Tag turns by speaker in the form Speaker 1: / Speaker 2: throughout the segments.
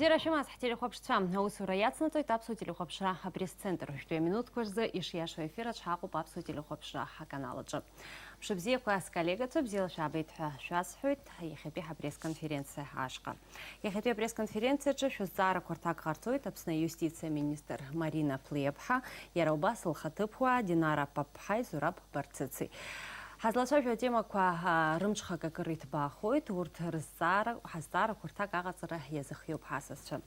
Speaker 1: Зирашимас телехопшца аусура яцнатой тапсу телехопшра пресс-центр. Что минут кожзы и шьяшу эфира чхаку папсу телехопшра каналаджа. Шубзе класс коллега цубзел шабит шасхуит ехепи пресс-конференция ашка. Ехепи пресс-конференция шузара кортак харцует тапсна юстиция министр Марина Плебха яроба сылхатыпхуа Динара Папхай зураб барцици. Хазлашав тема ква рымчха какрит бахойт урт рзара хазара куртак агацара языхюб хасасча.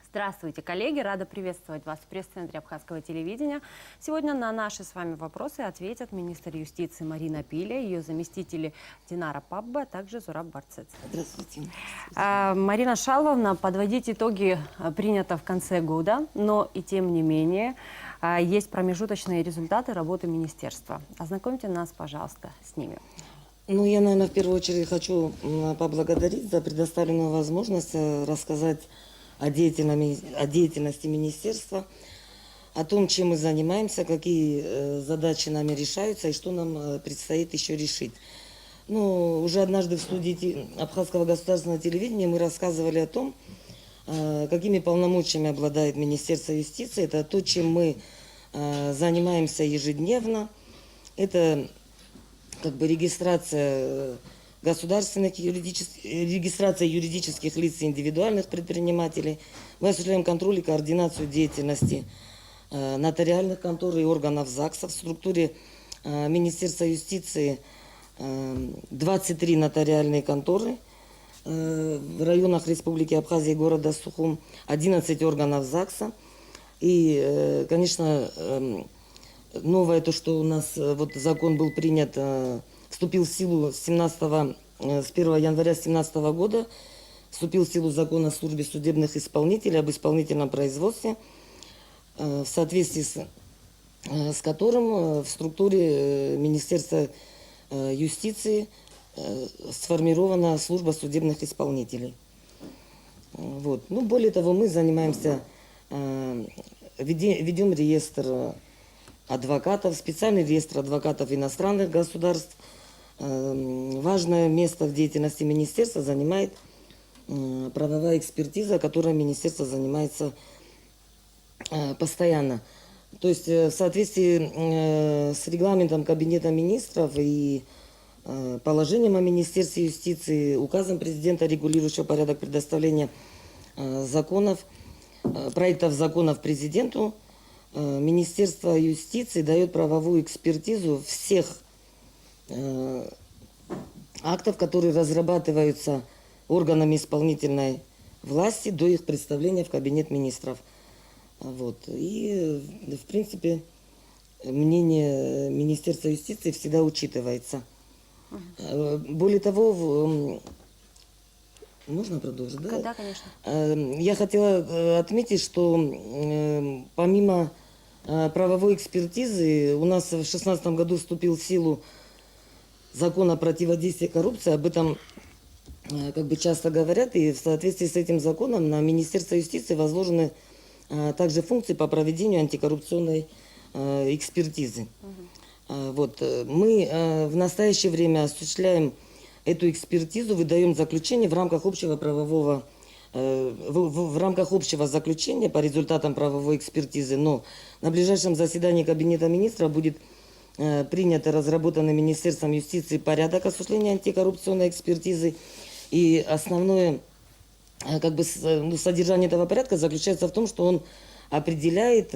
Speaker 1: Здравствуйте, коллеги! Рада приветствовать вас в пресс-центре Абхазского телевидения. Сегодня на наши с вами вопросы ответят министр юстиции Марина Пиля, ее заместители Динара Папба, а также Зураб Барцец.
Speaker 2: Здравствуйте.
Speaker 1: Марина Шалвовна, подводить итоги принято в конце года, но и тем не менее есть промежуточные результаты работы министерства. Ознакомьте нас, пожалуйста, с ними.
Speaker 2: Ну, я, наверное, в первую очередь хочу поблагодарить за предоставленную возможность рассказать о деятельности министерства, о том, чем мы занимаемся, какие задачи нами решаются и что нам предстоит еще решить. Ну, уже однажды в студии Абхазского государственного телевидения мы рассказывали о том, какими полномочиями обладает Министерство юстиции. Это то, чем мы занимаемся ежедневно. Это как бы регистрация регистрация юридических лиц и индивидуальных предпринимателей. Мы осуществляем контроль и координацию деятельности нотариальных контор и органов ЗАГСа. В структуре Министерства юстиции 23 нотариальные конторы в районах Республики Абхазия и города Сухум, 11 органов ЗАГСа. И, конечно, новое то, что у нас вот закон был принят, вступил в силу с 1 января 2017 года, вступил в силу закон о службе судебных исполнителей, об исполнительном производстве, в соответствии с которым в структуре Министерства юстиции сформирована служба судебных исполнителей. Вот. Ну, более того, мы занимаемся, ведем реестр адвокатов, специальный реестр адвокатов иностранных государств. Важное место в деятельности министерства занимает правовая экспертиза, которой министерство занимается постоянно. То есть в соответствии с регламентом Кабинета министров и положением о Министерстве юстиции, указом президента, регулирующего порядок предоставления проектов законов президенту, Министерство юстиции дает правовую экспертизу всех актов, которые разрабатываются органами исполнительной власти до их представления в Кабинет министров. Вот. И, в принципе, мнение Министерства юстиции всегда учитывается. Более того, можно продолжить? Да?
Speaker 1: Да, конечно.
Speaker 2: Я хотела отметить, что помимо правовой экспертизы у нас в 2016 году вступил в силу закон о противодействии коррупции. Об этом как бы часто говорят, и в соответствии с этим законом на Министерство юстиции возложены также функции по проведению антикоррупционной экспертизы. Вот. Мы в настоящее время осуществляем эту экспертизу, выдаем заключение в рамках общего заключения по результатам правовой экспертизы. Но на ближайшем заседании Кабинета министров будет принят и разработанный Министерством юстиции порядок осуществления антикоррупционной экспертизы. И основное как бы, содержание этого порядка заключается в том, что он определяет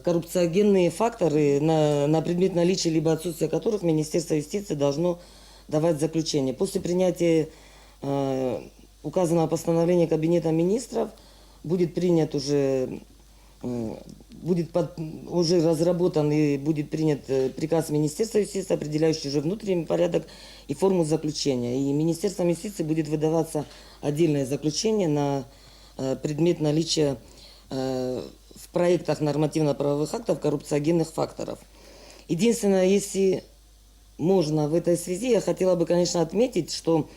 Speaker 2: коррупциогенные факторы, на предмет наличия либо отсутствия которых Министерство юстиции должно давать заключение. После принятия указанного постановления Кабинета министров будет принят уже разработан и будет принят приказ Министерства юстиции, определяющий уже внутренний порядок и форму заключения. И Министерством юстиции будет выдаваться отдельное заключение на предмет наличия в проектах нормативно-правовых актов коррупциогенных факторов. Единственное, если можно в этой связи, я хотела бы, конечно, отметить, что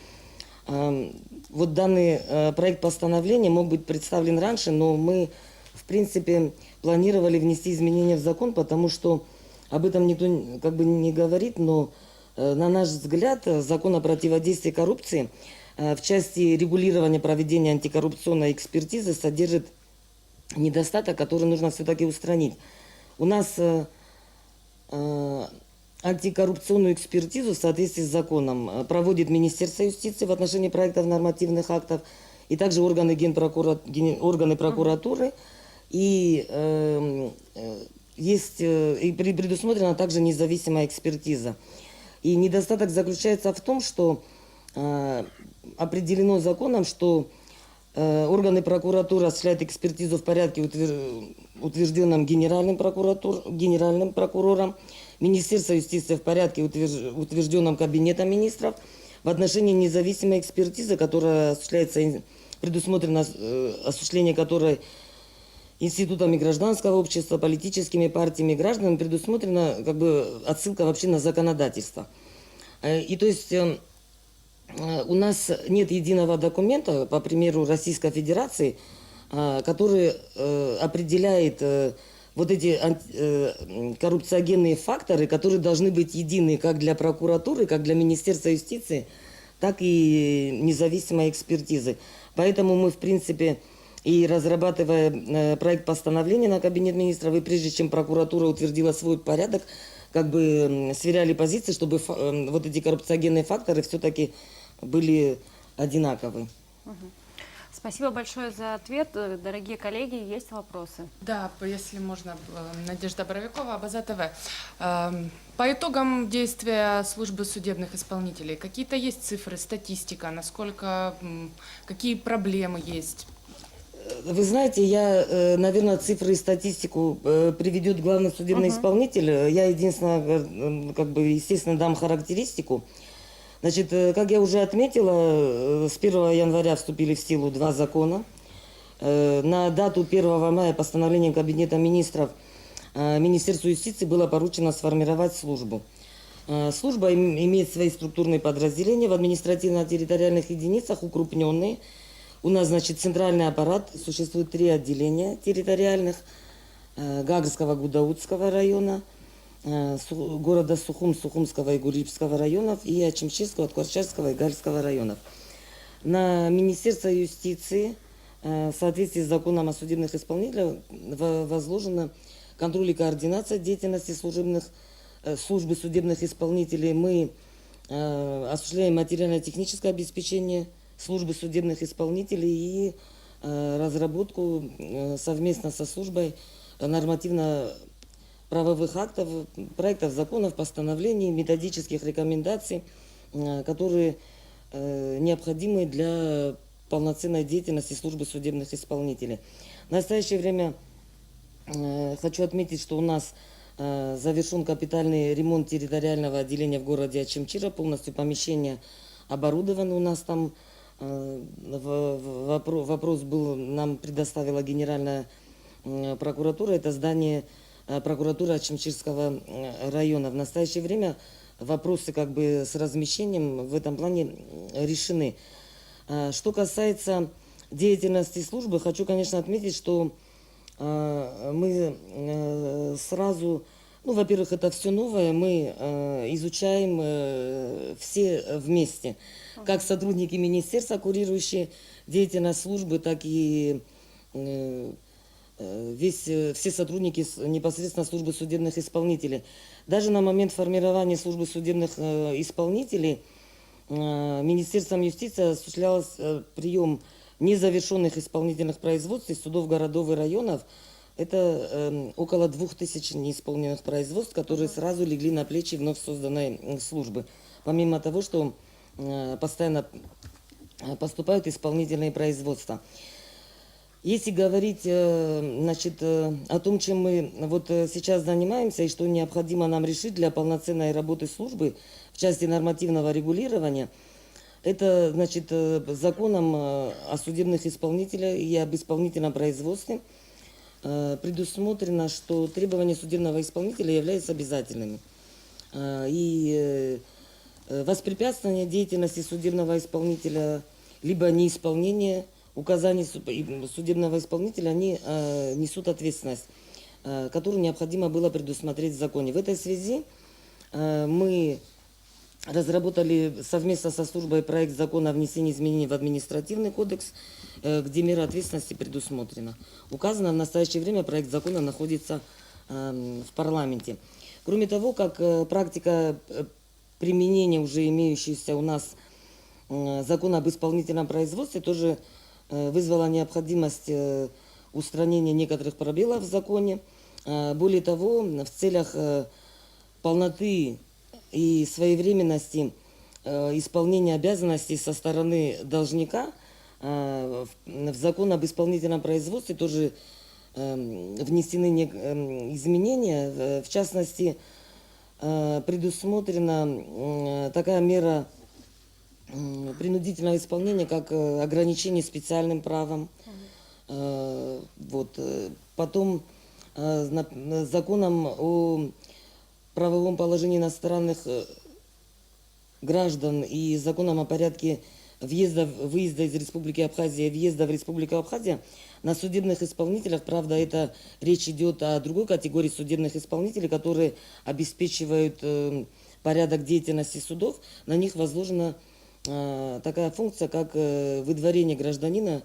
Speaker 2: вот данный проект постановления мог быть представлен раньше, но мы, в принципе, планировали внести изменения в закон, потому что об этом никто как бы не говорит, но на наш взгляд закон о противодействии коррупции в части регулирования проведения антикоррупционной экспертизы содержит недостаток, который нужно все-таки устранить. У нас антикоррупционную экспертизу в соответствии с законом проводит Министерство юстиции в отношении проектов нормативных актов и также органы прокуратуры. И предусмотрена также независимая экспертиза. И недостаток заключается в том, что определено законом, что органы прокуратуры осуществляют экспертизу в порядке, утвержденном генеральным прокурором, Министерство юстиции в порядке, утвержденном Кабинетом министров, в отношении независимой экспертизы, которая осуществляется, предусмотрено осуществление которой институтами гражданского общества, политическими партиями, гражданами, предусмотрена как бы отсылка вообще на законодательство. И то есть у нас нет единого документа, по примеру Российской Федерации, который определяет вот эти коррупциогенные факторы, которые должны быть едины как для прокуратуры, как для Министерства юстиции, так и независимой экспертизы. Поэтому мы, в принципе, и разрабатывая проект постановления на Кабинет министров, и прежде чем прокуратура утвердила свой порядок, как бы сверяли позиции, чтобы вот эти коррупциогенные факторы все-таки были одинаковы.
Speaker 1: Спасибо большое за ответ. Дорогие коллеги, есть вопросы?
Speaker 3: Да, если можно, Надежда Боровикова, Абаза ТВ. По итогам действия службы судебных исполнителей, какие-то есть цифры, статистика, насколько, какие проблемы есть?
Speaker 2: Вы знаете, наверное, цифры и статистику приведет главный судебный исполнитель. Я единственное, как бы, естественно, дам характеристику. Значит, как я уже отметила, с 1 января вступили в силу два закона. На дату 1 мая постановлением Кабинета министров Министерству юстиции было поручено сформировать службу. Служба имеет свои структурные подразделения в административно-территориальных единицах, укрупненные. У нас, значит, центральный аппарат, существует 3 отделения территориальных: Гагарского, Гудаутского района, города Сухум, Сухумского и Гурьевского районов, и Ачимчирского, Ткачевского и Гальского районов. На Министерство юстиции в соответствии с законом о судебных исполнителях возложено контроль и координация деятельности службы судебных исполнителей. Мы осуществляем материально-техническое обеспечение службы судебных исполнителей и разработку совместно со службой нормативно-правовых актов, проектов законов, постановлений, методических рекомендаций, которые необходимы для полноценной деятельности службы судебных исполнителей. В настоящее время хочу отметить, что у нас завершен капитальный ремонт территориального отделения в городе Ачимчира, полностью помещение оборудовано у нас там. Вопрос был, нам предоставила Генеральная прокуратура, это здание прокуратуры Ачимчирского района. В настоящее время вопросы как бы с размещением в этом плане решены. Что касается деятельности службы, хочу, конечно, отметить, что мы сразу, во-первых, это все новое, мы изучаем все вместе. Как сотрудники министерства, курирующие деятельность службы, так и все сотрудники непосредственно службы судебных исполнителей. Даже на момент формирования службы судебных исполнителей Министерством юстиции осуществлялся прием незавершенных исполнительных производств из судов городов и районов. Это около 2000 неисполненных производств, которые сразу легли на плечи вновь созданной службы. Помимо того, что постоянно поступают исполнительные производства. Если говорить, значит, о том, чем мы вот сейчас занимаемся и что необходимо нам решить для полноценной работы службы в части нормативного регулирования, это, значит, законом о судебных исполнителях и об исполнительном производстве предусмотрено, что требования судебного исполнителя являются обязательными. И воспрепятствование деятельности судебного исполнителя, либо неисполнение указаний судебного исполнителя, они несут ответственность, которую необходимо было предусмотреть в законе. В этой связи мы разработали совместно со службой проект закона о внесении изменений в административный кодекс, где мера ответственности предусмотрена. Указано, в настоящее время проект закона находится в парламенте. Кроме того, как практика применения уже имеющейся у нас закона об исполнительном производстве тоже вызвала необходимость устранения некоторых пробелов в законе. Более того, в целях полноты и своевременности исполнения обязанностей со стороны должника в закон об исполнительном производстве тоже внесены изменения. В частности, предусмотрена такая мера принудительного исполнения, как ограничение специальным правом. Вот. Потом законом о правовом положении иностранных граждан и законом о порядке въезда, выезда из Республики Абхазия и въезда в Республику Абхазия на судебных исполнителях, правда, это речь идет о другой категории судебных исполнителей, которые обеспечивают порядок деятельности судов, на них возложена такая функция, как выдворение гражданина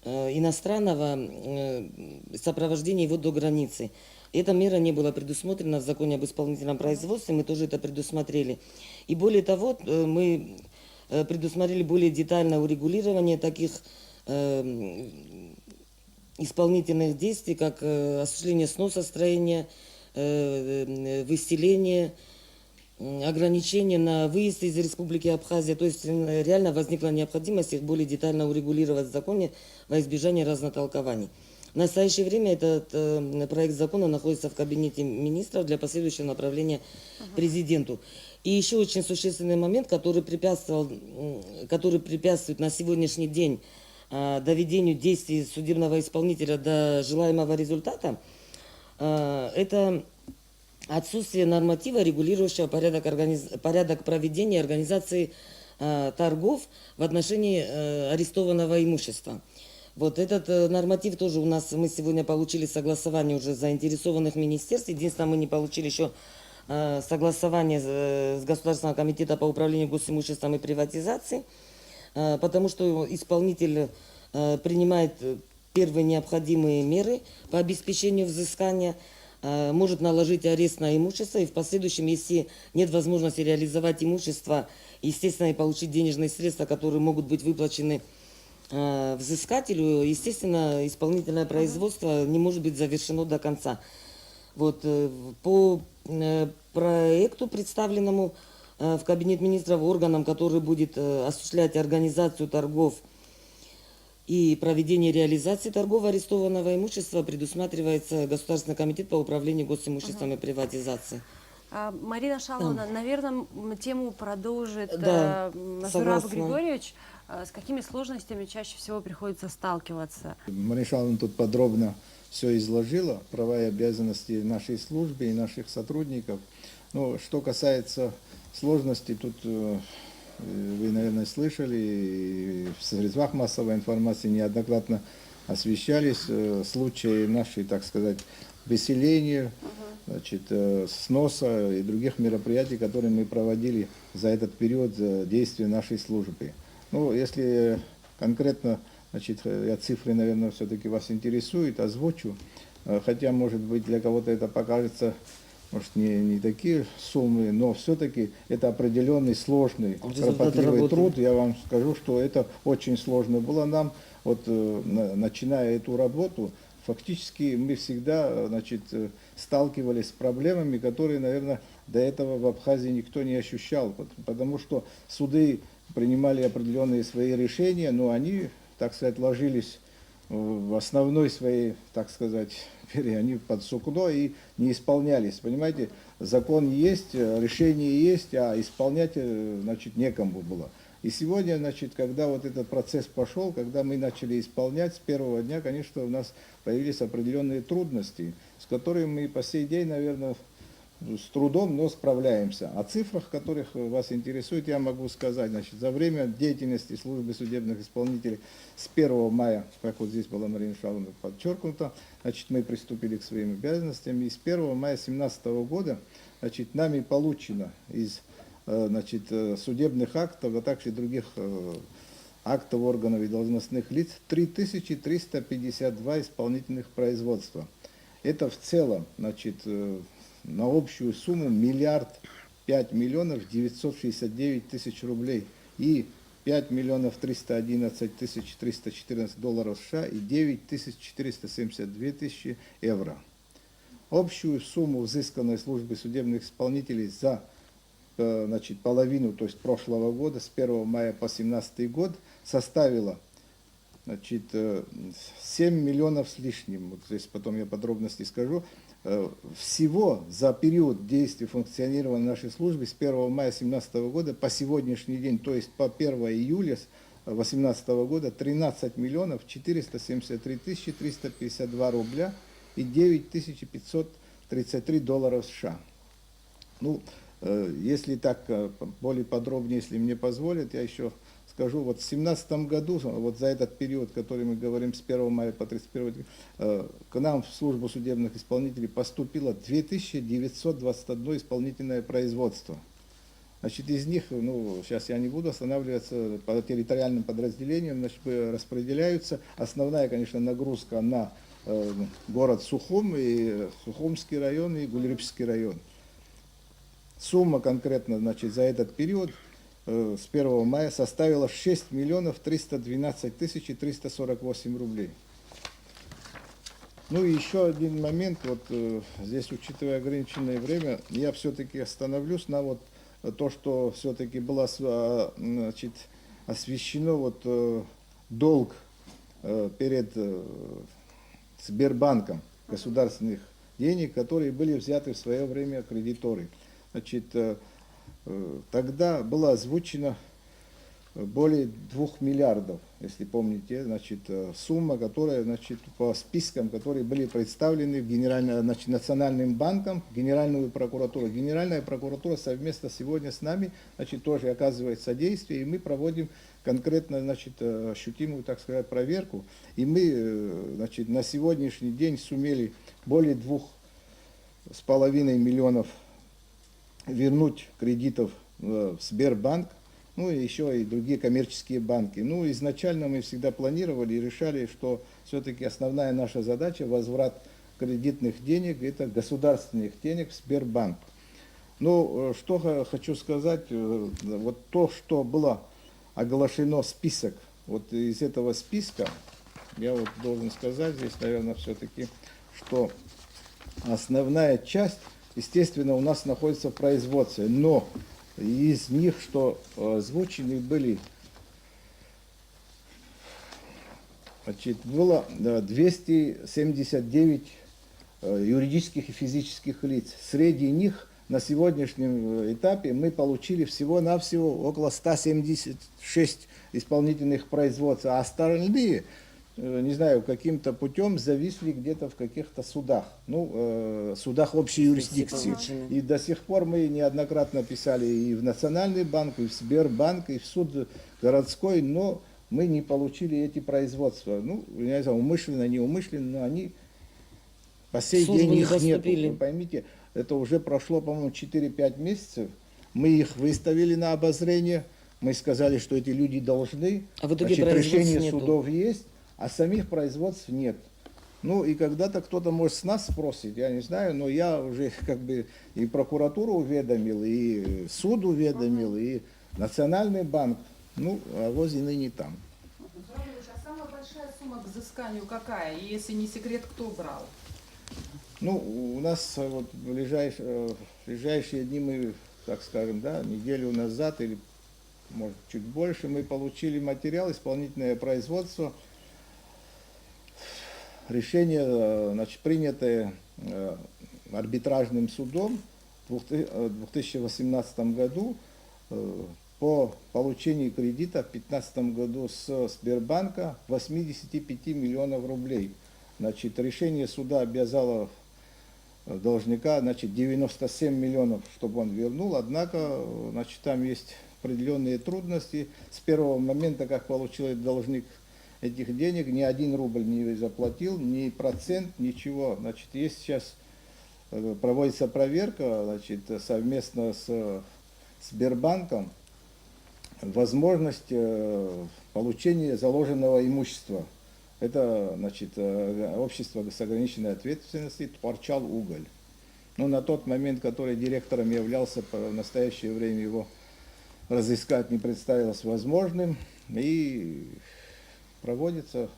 Speaker 2: иностранного, сопровождение его до границы. Эта мера не была предусмотрена в законе об исполнительном производстве, мы тоже это предусмотрели. И более того, мы предусмотрели более детальное урегулирование таких исполнительных действий, как осуществление сноса строения, выселение, ограничения на выезд из Республики Абхазия. То есть реально возникла необходимость их более детально урегулировать в законе во избежание разнотолкований. В настоящее время этот проект закона находится в кабинете министров для последующего направления президенту. И еще очень существенный момент, который препятствует на сегодняшний день доведению действий судебного исполнителя до желаемого результата, это отсутствие норматива, регулирующего порядок проведения и организации торгов в отношении арестованного имущества. Вот этот норматив тоже у нас, мы сегодня получили согласование уже заинтересованных министерств. Единственное, мы не получили еще согласование с Государственного комитета по управлению госимуществом и приватизации, потому что исполнитель принимает первые необходимые меры по обеспечению взыскания, может наложить арест на имущество, и в последующем, если нет возможности реализовать имущество, естественно, и получить денежные средства, которые могут быть выплачены взыскателю, естественно, исполнительное производство не может быть завершено до конца. Вот, по проекту, представленному в Кабинет министров органом, который будет осуществлять организацию торгов и проведение реализации торгов арестованного имущества, предусматривается Государственный комитет по управлению госимуществом и приватизации.
Speaker 1: Марина Шаловна, наверное, тему продолжит
Speaker 2: Да,
Speaker 1: Зураб
Speaker 2: согласна.
Speaker 1: Григорьевич. С какими сложностями чаще всего приходится сталкиваться?
Speaker 4: Марина Шаловна тут подробно все изложила, права и обязанности нашей службы и наших сотрудников. Но что касается сложностей, тут вы, наверное, слышали, и в средствах массовой информации неоднократно освещались случаи нашей, так сказать, выселения, значит, сноса и других мероприятий, которые мы проводили за этот период действия нашей службы. Ну, если конкретно, значит, я цифры, наверное, все-таки вас интересуют, озвучу, хотя, может быть, для кого-то это покажется, может, не такие суммы, но все-таки это определенный сложный, кропотливый труд. Я вам скажу, что это очень сложно было нам, вот, начиная эту работу, фактически мы всегда, значит, сталкивались с проблемами, которые, наверное, до этого в Абхазии никто не ощущал, потому что суды принимали определенные свои решения, но они, так сказать, ложились в основной своей, так сказать, они под сукно и не исполнялись. Понимаете, закон есть, решение есть, а исполнять, значит, некому было. И сегодня, значит, когда вот этот процесс пошел, когда мы начали исполнять, с первого дня, конечно, у нас появились определенные трудности, с которыми мы по сей день, наверное, с трудом, но справляемся. О цифрах, которых вас интересует, я могу сказать. Значит, за время деятельности службы судебных исполнителей с 1 мая, как вот здесь была Марина Шаловна подчеркнуто, значит, мы приступили к своим обязанностям. И с 1 мая 2017 года, значит, нами получено из значит, судебных актов, а также других актов органов и должностных лиц 3352 исполнительных производства. Это в целом, значит, на общую сумму 1 505 969 000 рублей и 5 311 314 долларов США и 9 472 000 евро. Общую сумму взысканной службы судебных исполнителей за, значит, половину, то есть прошлого года, с 1 мая по 2017 год, составила, значит, 7 миллионов с лишним. Вот здесь потом я подробности скажу. Всего за период действия функционирования нашей службы с 1 мая 2017 года по сегодняшний день, то есть по 1 июля 2018 года, 13 миллионов 473 352 рубля и 9 533 доллара США. Ну, если так более подробнее, если мне позволят, я еще скажу, вот в 2017 году, вот за этот период, который мы говорим с 1 мая по 31, к нам в службу судебных исполнителей поступило 2921 исполнительное производство. Значит, из них, ну, сейчас я не буду останавливаться, по территориальным подразделениям, значит, распределяются. Основная, конечно, нагрузка на город Сухум, и Сухумский район, и Гулербский район. Сумма конкретно, значит, за этот период с 1 мая составила 6 миллионов 312 тысяч 348 рублей. Ну и еще один момент, вот здесь, учитывая ограниченное время, я все-таки остановлюсь на вот то, что все-таки было, значит, освещено вот долг перед Сбербанком государственных денег, которые были взяты в свое время кредиторы. Значит, тогда было озвучено более 2 миллиардов, если помните, значит, сумма, которая, значит, по спискам, которые были представлены в значит, Национальным банком, Генеральную прокуратуру. Генеральная прокуратура совместно сегодня с нами, значит, тоже оказывает содействие, и мы проводим конкретно, значит, ощутимую, так сказать, проверку. И мы, значит, на сегодняшний день сумели более 2,5 миллионов вернуть кредитов в Сбербанк, ну и еще и другие коммерческие банки. Ну, изначально мы всегда планировали и решали, что все-таки основная наша задача — возврат кредитных денег, это государственных денег в Сбербанк. Ну, что хочу сказать, вот то, что было оглашено список, вот из этого списка, я вот должен сказать здесь, наверное, все-таки, что основная часть, естественно, у нас находится в производстве, но из них, что озвучены были, значит, было 279 юридических и физических лиц. Среди них на сегодняшнем этапе мы получили всего-навсего около 176 исполнительных производств, а остальные, не знаю, каким-то путем зависли где-то в каких-то судах, ну, судах общей юрисдикции. И до сих пор мы неоднократно писали и в Национальный банк, и в Сбербанк, и в суд городской, но мы не получили эти производства. Ну, не знаю, умышленно, неумышленно, но они по сей день их нет. Вы поймите, это уже прошло, по-моему, 4-5 месяцев. Мы их выставили на обозрение, мы сказали, что эти люди должны, а в итоге решение судов есть, а самих производств нет. Ну и когда-то кто-то, может, с нас спросит, я не знаю, но я уже как бы и прокуратуру уведомил, и суд уведомил, и Национальный банк, ну, а возины не там.
Speaker 5: А самая большая сумма к взысканию какая? И если не секрет, кто брал?
Speaker 4: Ну, у нас вот в ближайшие дни мы, так скажем, да, неделю назад или, может, чуть больше, мы получили материал, исполнительное производство, решение, значит, принятое арбитражным судом в 2018 году по получению кредита в 2015 году с Сбербанка 85 миллионов рублей. Значит, решение суда обязало должника, значит, 97 миллионов, чтобы он вернул, однако, значит, там есть определенные трудности. С первого момента, как получил должник этих денег, ни 1 рубль не заплатил, ни процент, ничего. Значит, есть сейчас, проводится проверка, значит, совместно с Сбербанком возможность получения заложенного имущества. Это, значит, общество с ограниченной ответственностью «Творчал уголь». Но на тот момент, который директором являлся, в настоящее время его разыскать не представилось возможным. И проводится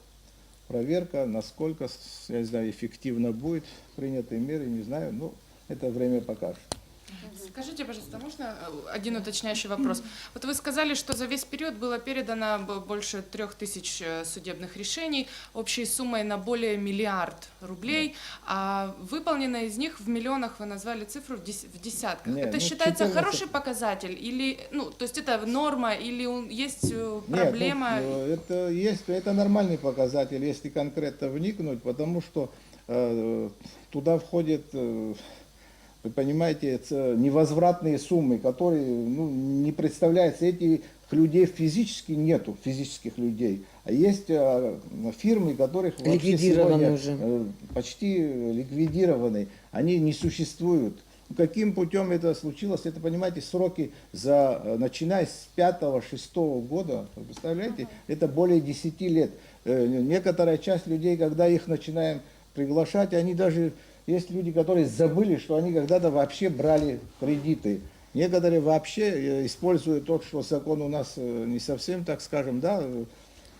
Speaker 4: проверка, насколько, я не знаю, эффективно будет приняты меры, не знаю, но это время покажет.
Speaker 3: Скажите, пожалуйста, можно один уточняющий вопрос? Вот вы сказали, что за весь период было передано больше 3000 судебных решений общей суммой на более миллиард рублей, а выполнено из них в миллионах, вы назвали цифру в десятках.
Speaker 4: Нет,
Speaker 3: это
Speaker 4: ну,
Speaker 3: считается
Speaker 4: 14.
Speaker 3: хороший показатель? Или, ну, то есть это норма или есть проблема?
Speaker 4: Нет, это нормальный показатель, если конкретно вникнуть, потому что туда входит, вы понимаете, невозвратные суммы, которые не представляются. Этих людей физически нету, физических людей. А есть фирмы, которых вообще
Speaker 2: Ликвидированы
Speaker 4: сегодня
Speaker 2: уже.
Speaker 4: почти ликвидированы. Они не существуют. Каким путем это случилось, это, понимаете, сроки, начиная с 5-6 года, вы представляете, это более 10 лет. Некоторая часть людей, когда их начинаем приглашать, они даже, есть люди, которые забыли, что они когда-то вообще брали кредиты. Некоторые вообще используют тот, что закон у нас не совсем, так скажем, да,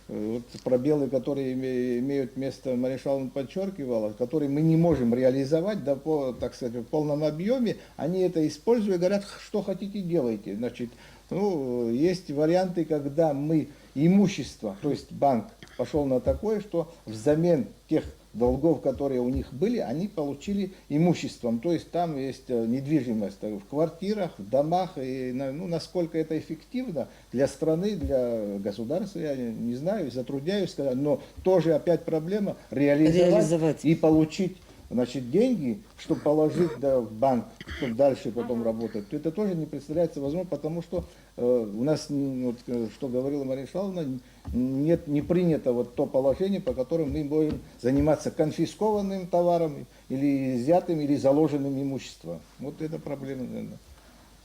Speaker 4: вот пробелы, которые имеют место, Мария Шаловна подчеркивала, которые мы не можем реализовать, да, так сказать, в полном объеме, они это используют и говорят, что хотите делайте. Значит, есть варианты, когда мы имущество, то есть банк пошел на такое, что взамен тех долгов, которые у них были, они получили имуществом. То есть там есть недвижимость в квартирах, в домах. И, насколько это эффективно для страны, для государства, я не знаю, затрудняюсь сказать. Но тоже опять проблема реализовать. И получить, значит, деньги, чтобы положить в банк, чтобы дальше потом работать. Это тоже не представляется возможным, потому что у нас, вот, что говорила Мария Шаловна, не принято вот то положение, по которому мы можем заниматься конфискованным товаром или изъятым, или заложенным имуществом. Вот это проблема, наверное.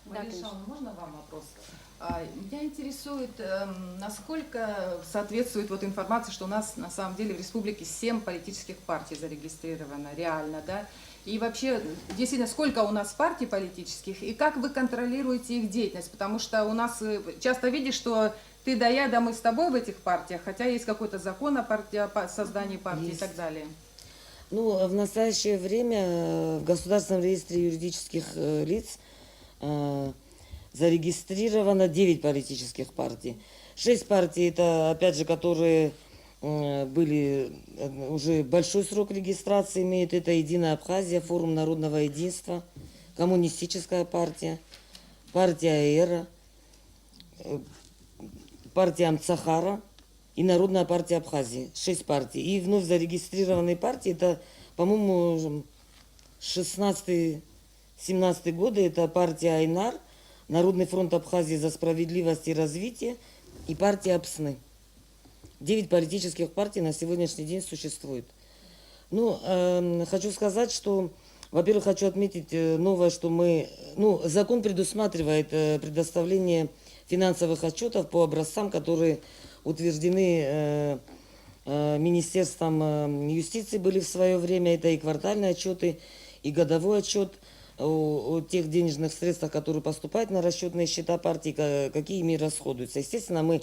Speaker 5: Мария Шаловна, можно вам вопрос? Меня интересует, насколько соответствует вот информация, что у нас на самом деле в республике 7 политических партий зарегистрировано, реально, да? И вообще, действительно, сколько у нас партий политических, и как вы контролируете их деятельность? Потому что у нас часто видишь, что ты да я, да мы с тобой в этих партиях, хотя есть какой-то закон о создании партии и так далее.
Speaker 2: В настоящее время в Государственном реестре юридических лиц зарегистрировано 9 политических партий. 6 партий, это, опять же, которые были уже большой срок регистрации имеют. Это «Единая Абхазия», Форум народного единства, Коммунистическая партия, партия Эра, партия Амцахара и Народная партия Абхазии. 6 партий. И вновь зарегистрированные партии, это, по-моему, 16-17 годы, это партия Айнар, Народный фронт Абхазии за справедливость и развитие и партия Апсны. 9 политических партий на сегодняшний день существует. Хочу сказать, что, во-первых, хочу отметить новое, что закон предусматривает предоставление финансовых отчетов по образцам, которые утверждены Министерством юстиции были в свое время. Это и квартальные отчеты, и годовой отчет о тех денежных средствах, которые поступают на расчетные счета партии, какие ими расходуются. Естественно, мы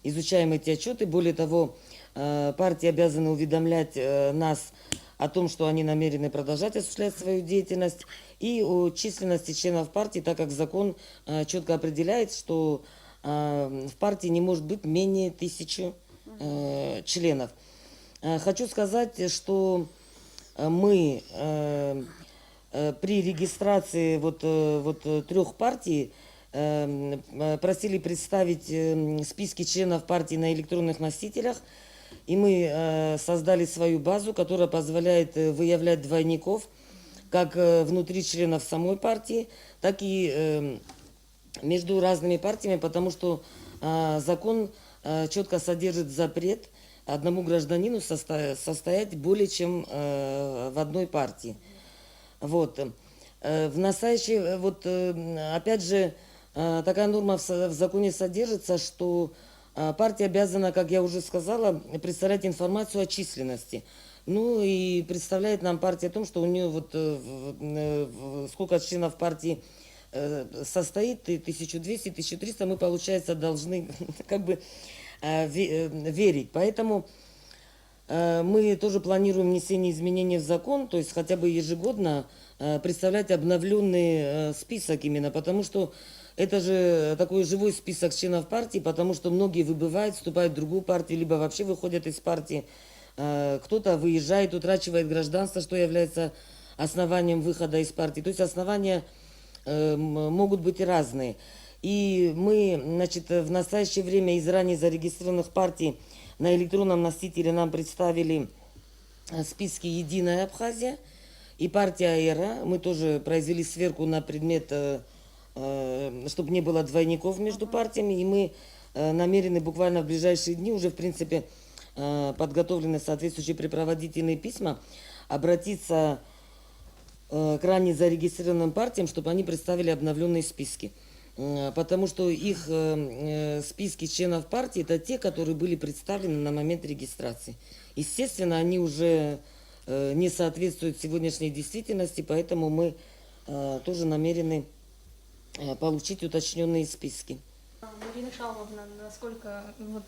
Speaker 2: изучаем эти отчеты. Более того, партии обязаны уведомлять нас о том, что они намерены продолжать осуществлять свою деятельность, и о численности членов партии, так как закон четко определяет, что в партии не может быть менее 1000 членов. Хочу сказать, что мы при регистрации 3 партий просили представить списки членов партии на электронных носителях, и мы создали свою базу, которая позволяет выявлять двойников как внутри членов самой партии, так и между разными партиями, потому что закон четко содержит запрет одному гражданину состоять более чем в одной партии. В настоящее, опять же, такая норма в законе содержится, что партия обязана, как я уже сказала, представлять информацию о численности. Ну и представляет нам партия о том, что у нее вот сколько членов партии состоит, 1200, 1300, мы, получается, должны как бы верить. Поэтому мы тоже планируем внесение изменений в закон, то есть хотя бы ежегодно представлять обновленный список именно, потому что это же такой живой список членов партии, потому что многие выбывают, вступают в другую партию, либо вообще выходят из партии. Кто-то выезжает, утрачивает гражданство, что является основанием выхода из партии. То есть основания могут быть разные. И мы, значит, в настоящее время из ранее зарегистрированных партий на электронном носителе нам представили списки «Единая Абхазия» и партия «Аэра». Мы тоже произвели сверку на предмет, чтобы не было двойников между партиями. И мы намерены буквально в ближайшие дни, уже в принципе подготовлены соответствующие препроводительные письма, обратиться к ранее зарегистрированным партиям, чтобы они представили обновленные списки. Потому что их списки членов партии – это те, которые были представлены на момент регистрации. Естественно, они уже не соответствуют сегодняшней действительности, поэтому мы тоже намерены получить уточненные списки.
Speaker 6: Марина Шаловна, насколько вот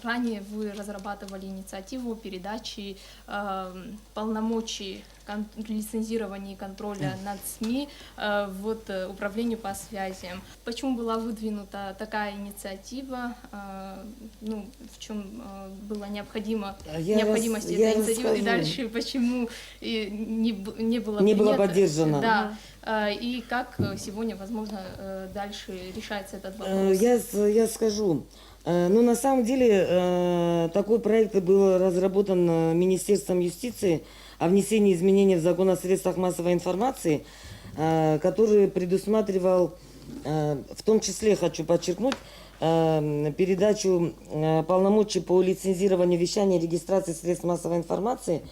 Speaker 6: ранее вы разрабатывали инициативу передачи полномочий лицензирования и контроля над СМИ управлению по связям. Почему была выдвинута такая инициатива? В чем была необходимость этой инициативы? И дальше почему не была
Speaker 2: поддержана?
Speaker 6: Да. И как сегодня, возможно, дальше решается этот вопрос?
Speaker 2: Я скажу. На самом деле такой проект был разработан Министерством юстиции о внесении изменений в закон о средствах массовой информации, который предусматривал, в том числе, хочу подчеркнуть, передачу полномочий по лицензированию вещания и регистрации средств массовой информации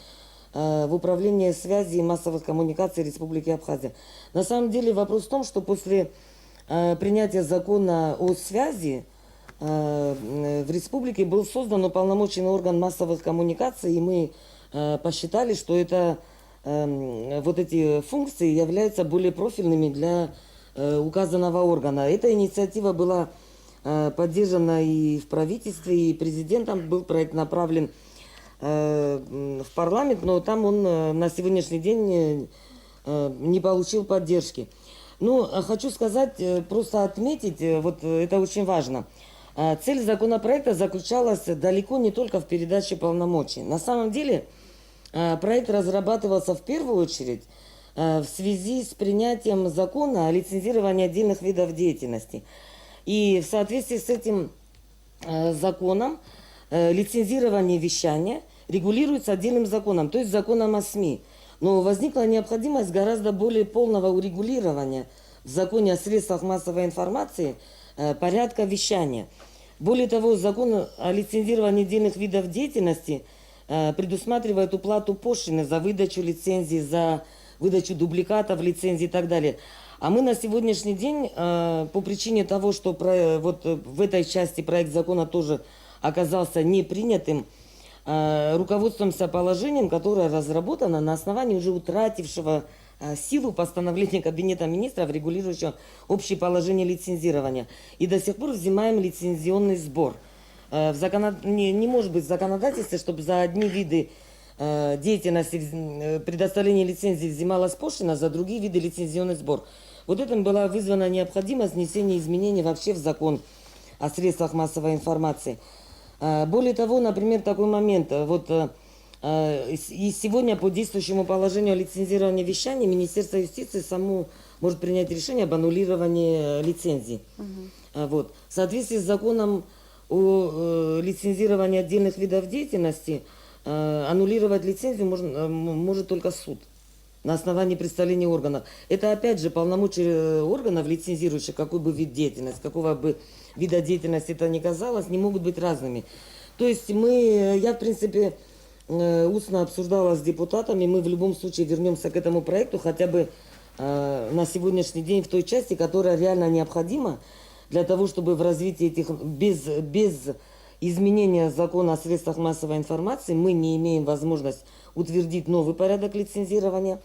Speaker 2: в управление связи и массовых коммуникаций Республики Абхазия. На самом деле вопрос в том, что после принятия закона о связи в республике был создан уполномоченный орган массовых коммуникаций, и мы посчитали, что вот эти функции являются более профильными для указанного органа. Эта инициатива была поддержана и в правительстве, и президентом. Был проект направлен в парламент, но там он на сегодняшний день не получил поддержки. Хочу сказать, просто отметить, вот это очень важно. Цель законопроекта заключалась далеко не только в передаче полномочий. На самом деле проект разрабатывался в первую очередь в связи с принятием закона о лицензировании отдельных видов деятельности. И в соответствии с этим законом лицензирование вещания регулируется отдельным законом, то есть законом о СМИ. Но возникла необходимость гораздо более полного урегулирования в законе о средствах массовой информации порядка вещания. Более того, закон о лицензировании отдельных видов деятельности предусматривает уплату пошлины за выдачу лицензий, за выдачу дубликатов лицензий и так далее. А мы на сегодняшний день, по причине того, что вот в этой части проект закона тоже оказался непринятым, руководствуемся положением, которое разработано на основании уже утратившего силу постановления Кабинета министров, регулирующего общее положение лицензирования. И до сих пор взимаем лицензионный сбор. Не может быть в законодательстве, чтобы за одни виды деятельности предоставления лицензии взималась пошлина, за другие виды лицензионный сбор. Вот этим была вызвана необходимость внесения изменений вообще в закон о средствах массовой информации. Более того, например, такой момент. И сегодня по действующему положению о лицензировании вещания Министерство юстиции само может принять решение об аннулировании лицензий. В соответствии с законом о лицензировании отдельных видов деятельности аннулировать лицензию может только суд на основании представления органов. Это опять же полномочия органов, лицензирующих какой бы вид деятельности, какого бы вида деятельности это ни казалось, не могут быть разными. То есть я в принципе устно обсуждала с депутатами, мы в любом случае вернемся к этому проекту, хотя бы на сегодняшний день в той части, которая реально необходима для того, чтобы в развитии этих, без изменения закона о средствах массовой информации, мы не имеем возможность утвердить новый порядок лицензирования.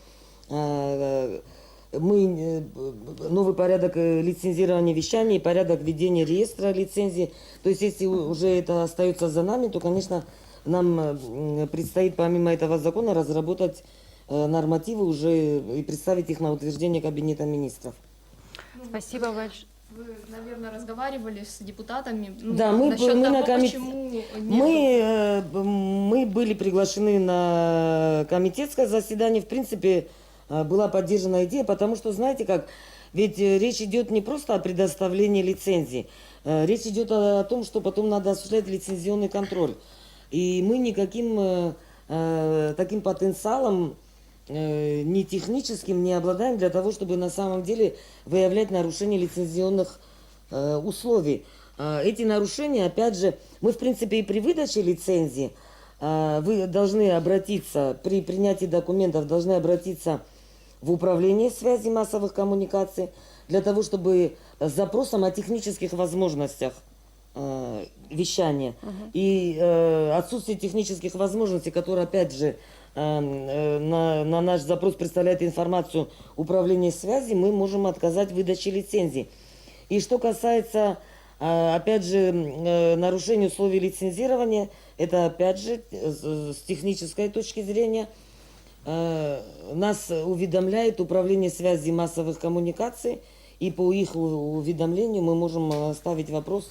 Speaker 2: Новый порядок лицензирования вещания и порядок ведения реестра лицензий. То есть, если уже это остается за нами, то, конечно, нам предстоит помимо этого закона разработать нормативы уже и представить их на утверждение Кабинета министров.
Speaker 1: Спасибо большое.
Speaker 6: Вы, наверное, разговаривали с депутатами
Speaker 2: Да, мы
Speaker 6: насчет
Speaker 2: на
Speaker 6: того,
Speaker 2: комитет...
Speaker 6: почему не было.
Speaker 2: Мы были приглашены на комитетское заседание. В принципе, была поддержана идея, потому что, знаете как, ведь речь идет не просто о предоставлении лицензии, речь идет о том, что потом надо осуществлять лицензионный контроль. И мы никаким таким потенциалом ни техническим не обладаем для того, чтобы на самом деле выявлять нарушения лицензионных условий. Эти нарушения, опять же, мы в принципе и при выдаче лицензии вы должны обратиться, при принятии документов должны обратиться в управление связи массовых коммуникаций для того, чтобы с запросом о технических возможностях вещания и отсутствие технических возможностей, которые, опять же, на наш запрос представляет информацию управления связи, мы можем отказать в выдаче лицензии. И что касается, опять же, нарушения условий лицензирования, это, опять же, с технической точки зрения, нас уведомляет управление связи массовых коммуникаций, и по их уведомлению мы можем ставить вопрос,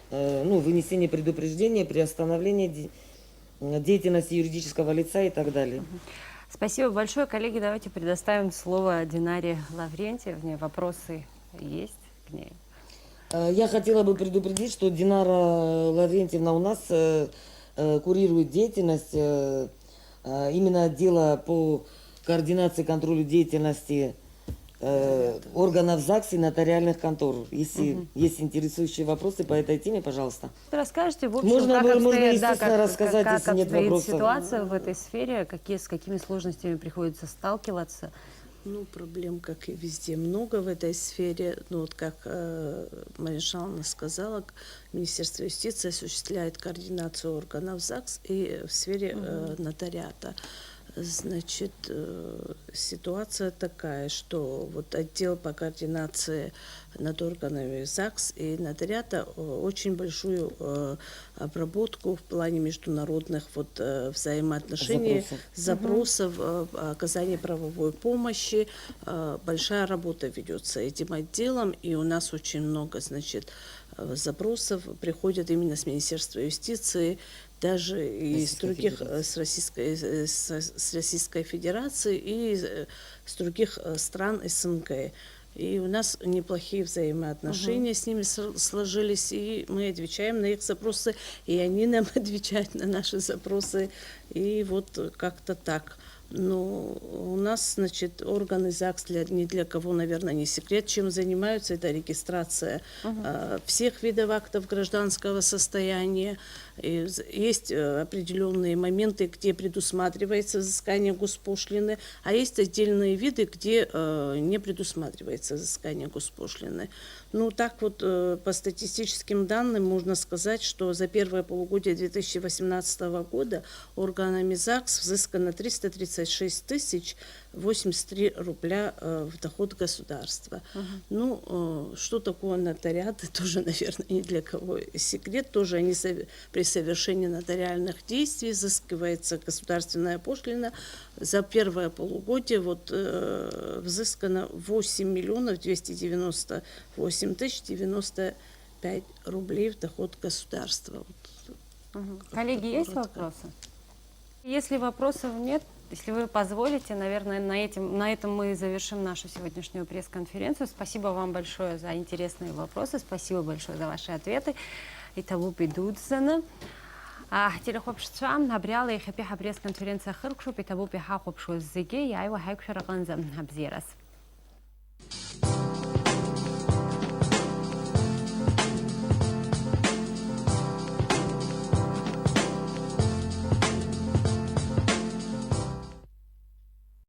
Speaker 2: вынесение предупреждения, приостановление деятельности юридического лица и так далее.
Speaker 1: Спасибо большое. Коллеги, давайте предоставим слово Динаре Лаврентьевне. Вопросы есть к ней?
Speaker 2: Я хотела бы предупредить, что Динара Лаврентьевна у нас курирует деятельность именно отдела по координации и контролю деятельности органов ЗАГС и нотариальных контор. Если есть интересующие вопросы по этой теме, пожалуйста.
Speaker 1: Расскажите, в общем,
Speaker 2: Можно,
Speaker 1: как
Speaker 2: естественно, рассказать, если нет
Speaker 1: обстоит
Speaker 2: вопросов.
Speaker 1: ситуация в этой сфере, с какими сложностями приходится сталкиваться?
Speaker 7: Проблем, как и везде, много в этой сфере. Как Мария Шаловна сказала, Министерство юстиции осуществляет координацию органов ЗАГС и в сфере нотариата. Значит, ситуация такая, что отдел по координации над органами ЗАГС и нотариата очень большую обработку в плане международных взаимоотношений, запросов, оказания правовой помощи. Большая работа ведется этим отделом, и у нас очень много, запросов приходят именно с Министерства юстиции, даже и с других, с Российской Федерации и с других стран СНГ. И у нас неплохие взаимоотношения с ними сложились, и мы отвечаем на их запросы, и они нам отвечают на наши запросы, и как-то так. У нас, органы ЗАГС ни для кого, наверное, не секрет, чем занимаются. Это регистрация всех видов актов гражданского состояния. И есть определенные моменты, где предусматривается взыскание госпошлины, а есть отдельные виды, где не предусматривается взыскание госпошлины. По статистическим данным можно сказать, что за первое полугодие 2018 года органами ЗАГС взыскано 336 083 рубля в доход государства. Что такое нотариат, тоже, наверное, ни для кого секрет. Тоже они при совершении нотариальных действий взыскивается государственная пошлина. За первое полугодие взыскано 8 298 095 рублей в доход государства.
Speaker 1: Коллеги, есть вопросы? Если вопросов нет, если вы позволите, наверное, на этом мы завершим нашу сегодняшнюю пресс-конференцию. Спасибо вам большое за интересные вопросы, спасибо большое за ваши ответы. И того бедудзена. Телехопшца набрала и хапиха пресс-конференция хыркшу, и того пиха хопшу зиги, я его хайкшу раканзам абзирас.